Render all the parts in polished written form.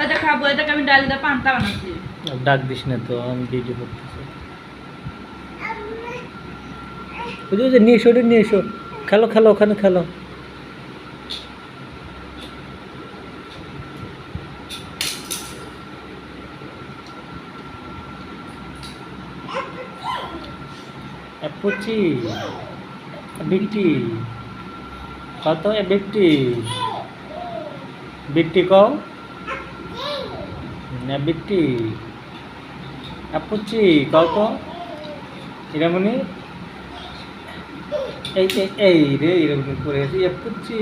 ওইটা খাবো, এটাকে আমি ডাল দিয়ে পান্তা বানাচ্ছি। ডাক দিস না তো, আমি ভিডিও করতেছি। ওই যে নিয়ে এসো, নিয়ে এসো, খেলো খেলো, ওখানে খেলো। পুচি বিটি কত বিটি বিটি কও না বিটি পুচি কও তো এরমনি এই রে এরমনি করে আছি পুচি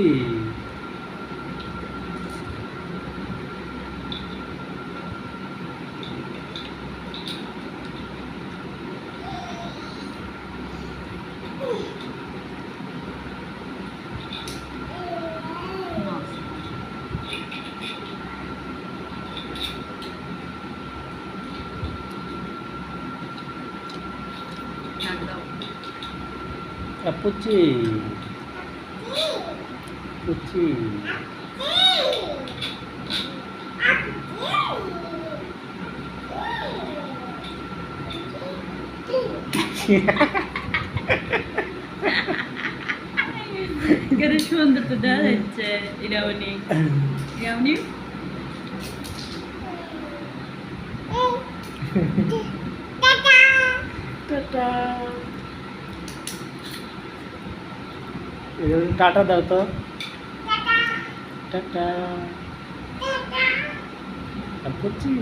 পুচি পুচি সুন্দর তো দেখা যাচ্ছে। ইরাউনি ইরাউনি টাটা টাটা দাও তো, টাটা পুচি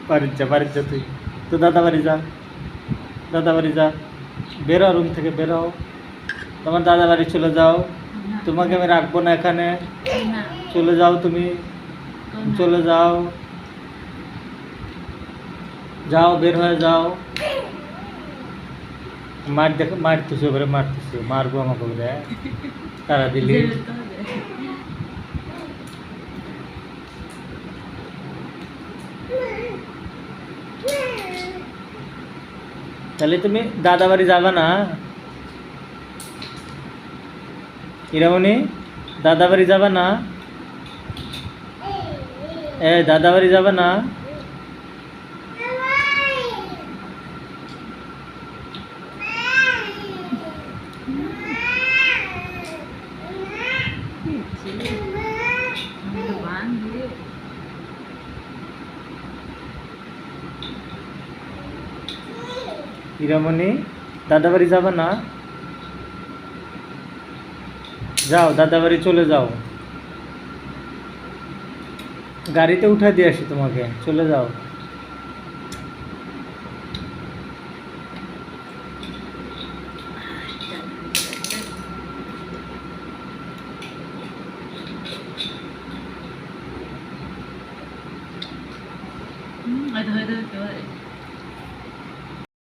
বাড়ি যা তুই তো, দাদা বাড়ি যা, দাদা বাড়ি যা, বেরো রুম থেকে বেরো, তোমার দাদা বাড়ি চলে যাও, তোমাকে আমি রাখবো না এখানে, চলে যাও তুমি, চলে যাও, যাও বের হয়ে যাও। মার দেখো, মারতেছে ওপরে, মারতেছে, মারবো আমাকে ওপরে তারা দিলি। তাহলে তুমি দাদা বাড়ি যাবে না ইরামনি, দাদা বাড়ি যাবে না, দাদা বাড়ি যাবে না? ইরামনি দাদা বাড়ি যাবে না? যাও দাদা বাড়ি চলে যাও, গাড়িতে উঠা দিয়ে আসি তোমাকে, চলে যাও। হয়তো